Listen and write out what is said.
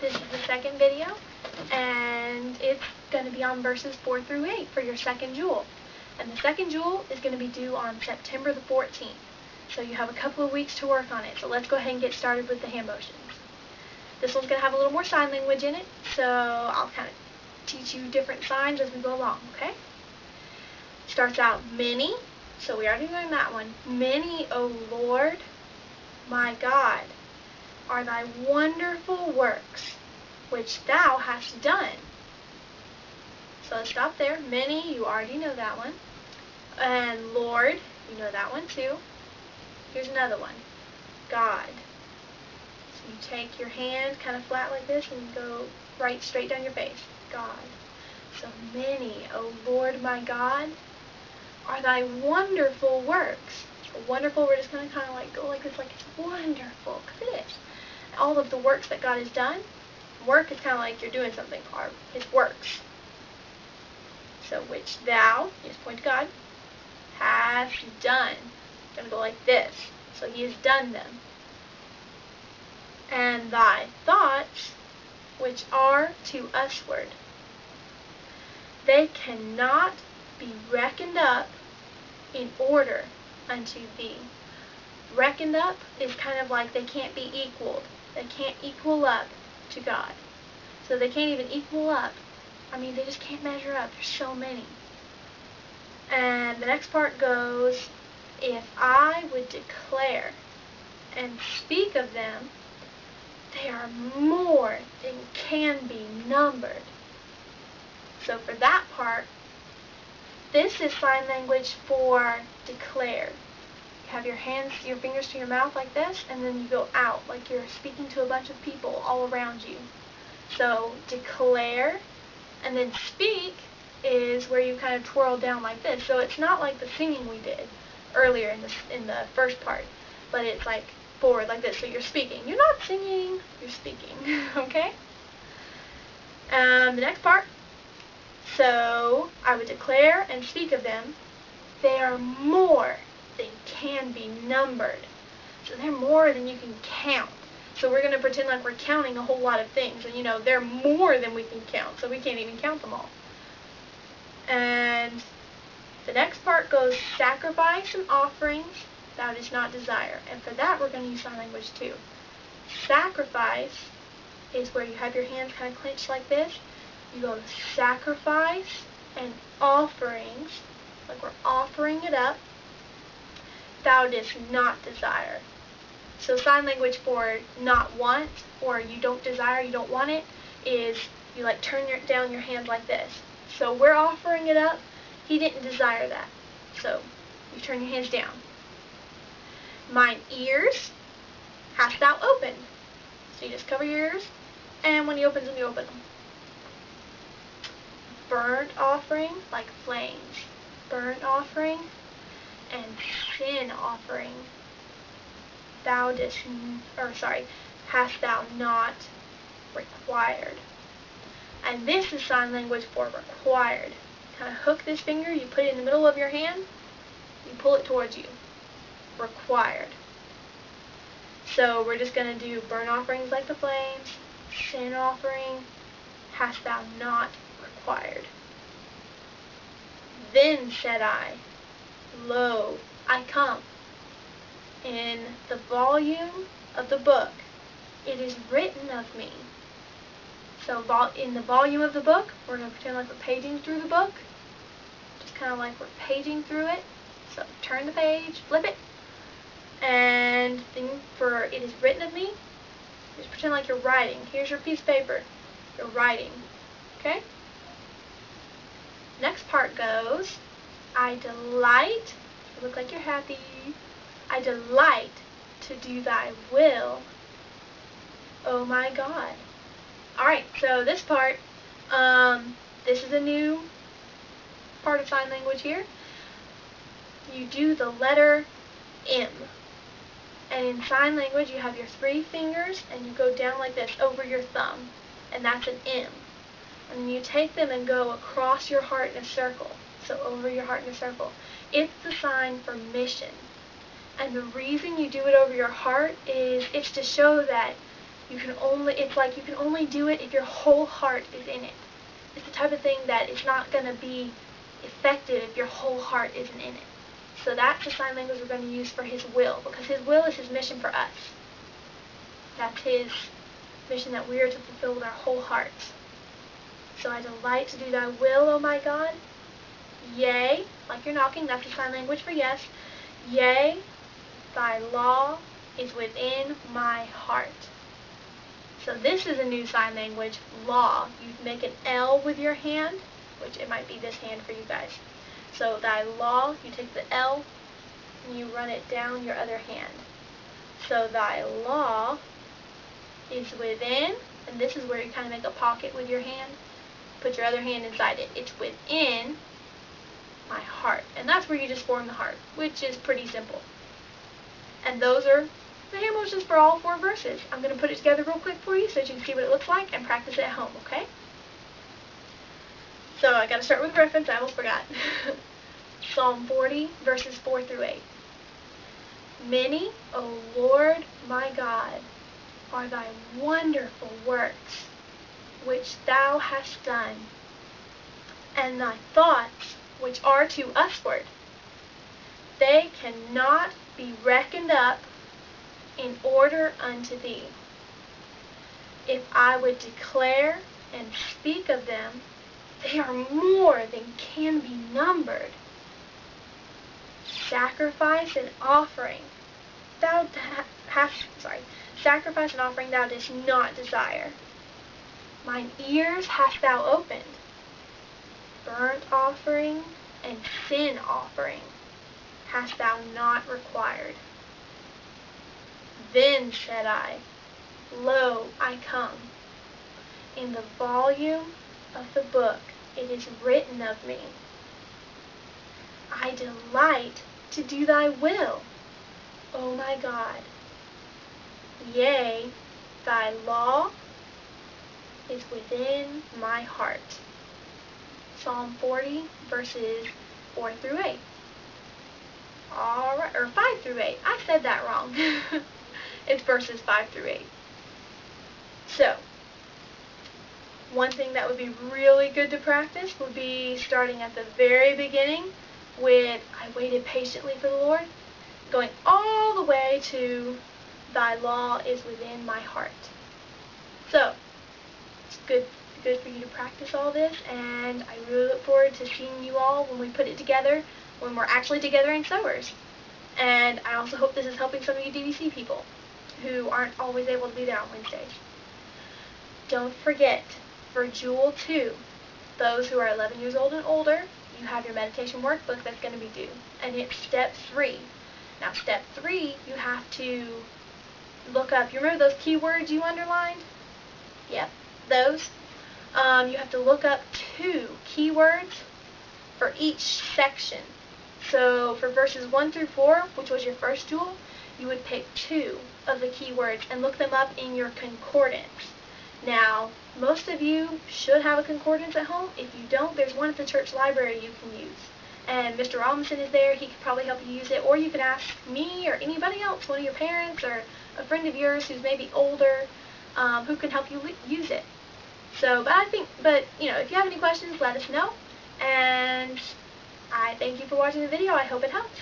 This is the second video, and it's going to be on verses 4 through 8 for your second jewel. And the second jewel is going to be due on September the 14th. So you have a couple of weeks to work on it. So let's go ahead and get started with the hand motions. This one's going to have a little more sign language in it, so I'll kind of teach you different signs as we go along, okay? Starts out many, so we already learned that one. Many, O Lord, my God, are thy wonderful works, which thou hast done. So let's stop there. Many, you already know that one. And Lord, you know that one too. Here's another one. God. So you take your hand kind of flat like this and go right straight down your face. God. So many, O Lord my God, are thy wonderful works. So wonderful, we're just going to kind of like go like this, like it's wonderful. Look at this. All of the works that God has done. Work is kind of like you're doing something, or His works. So which thou, you just point to God, hast done. It's going to go like this. So He has done them. And thy thoughts, which are to usward, they cannot be reckoned up in order unto thee. Reckoned up is kind of like they can't be equaled. They can't equal up to God. So they can't even equal up. I mean, they just can't measure up. There's so many. And the next part goes, if I would declare and speak of them, they are more than can be numbered. So for that part, this is sign language for declare. You have your hands, your fingers to your mouth like this, and then you go out like you're speaking to a bunch of people all around you. So declare, and then speak is where you kind of twirl down like this. So it's not like the singing we did earlier in the first part, but it's like forward like this. So you're speaking. You're not singing, you're speaking. Okay? The next part. So I would declare and speak of them. They are more than can be numbered. So they're more than you can count. So we're going to pretend like we're counting a whole lot of things. And you know, they're more than we can count. So we can't even count them all. And the next part goes, sacrifice and offerings thou didst not desire. And for that we're going to use sign language too. Sacrifice is where you have your hands kind of clenched like this. You go to sacrifice and offerings, like we're offering it up, thou didst not desire. So sign language for not want, or you don't desire, you don't want it, is you like turn down your hand like this. So we're offering it up. He didn't desire that. So you turn your hands down. Mine ears hast thou opened. So you just cover your ears, and when He opens them, you open them. Burnt offering, like flames. Burnt offering and sin offering. Hast thou not required. And this is sign language for required. Kind of hook this finger, you put it in the middle of your hand, you pull it towards you. Required. So we're just going to do burnt offerings like the flames, sin offering, hast thou not required. Then said I, lo, I come. In the volume of the book, it is written of me. So in the volume of the book, we're going to pretend like we're paging through the book. Just kind of like we're paging through it. So turn the page, flip it, and then for it is written of me, just pretend like you're writing. Here's your piece of paper. You're writing. Okay? Next part goes, I delight, you look like you're happy, I delight to do thy will, O my God. Alright, so this part, this is a new part of sign language here. You do the letter M. And in sign language, you have your 3 fingers, and you go down like this over your thumb. And that's an M. And you take them and go across your heart in a circle. So over your heart in a circle. It's the sign for mission. And the reason you do it over your heart is it's to show that it's like you can only do it if your whole heart is in it. It's the type of thing that it's not going to be effective if your whole heart isn't in it. So that's the sign language we're going to use for His will, because His will is His mission for us. That's His mission that we are to fulfill with our whole hearts. So I delight to do Thy will, O my God. Yea, like you're knocking, that's the sign language for yes. Yea, Thy law is within my heart. So this is a new sign language, law. You make an L with your hand, which it might be this hand for you guys. So Thy law, you take the L and you run it down your other hand. So Thy law is within, and this is where you kind of make a pocket with your hand. Put your other hand inside it. It's within my heart. And that's where you just form the heart, which is pretty simple. And those are the hand motions for all 4 verses. I'm going to put it together real quick for you so that you can see what it looks like and practice it at home, okay? So I got to start with reference. I almost forgot. Psalm 40, verses 4 through 8. Many, O Lord my God, are Thy wonderful works, which Thou hast done, and Thy thoughts, which are to usward. They cannot be reckoned up in order unto Thee. If I would declare and speak of them, they are more than can be numbered. Sacrifice and offering Thou didst not desire. Mine ears hast Thou opened. Burnt offering and sin offering hast Thou not required. Then said I, Lo, I come. In the volume of the book it is written of me. I delight to do Thy will, O my God. Yea, Thy law is within my heart. Psalm 40, verses 4 through 8. Alright, or 5 through 8. I said that wrong. It's verses 5 through 8. So, one thing that would be really good to practice would be starting at the very beginning with I waited patiently for the Lord, going all the way to Thy law is within my heart. So, it's good for you to practice all this, and I really look forward to seeing you all when we put it together, when we're actually together in Sowers. And I also hope this is helping some of you DVC people who aren't always able to be there on Wednesdays. Don't forget, for Jewel 2, those who are 11 years old and older, you have your meditation workbook that's going to be due. And it's step 3. Now, step 3, you have to look up, you remember those keywords you underlined? Yep, those. You have to look up 2 keywords for each section. So for verses 1 through 4, which was your first jewel, you would pick 2 of the keywords and look them up in your concordance. Now, most of you should have a concordance at home. If you don't, there's one at the church library you can use. And Mr. Robinson is there. He could probably help you use it. Or you could ask me or anybody else, one of your parents or a friend of yours who's maybe older, who can help you use it. So, but you know, if you have any questions, let us know. And I thank you for watching the video. I hope it helps.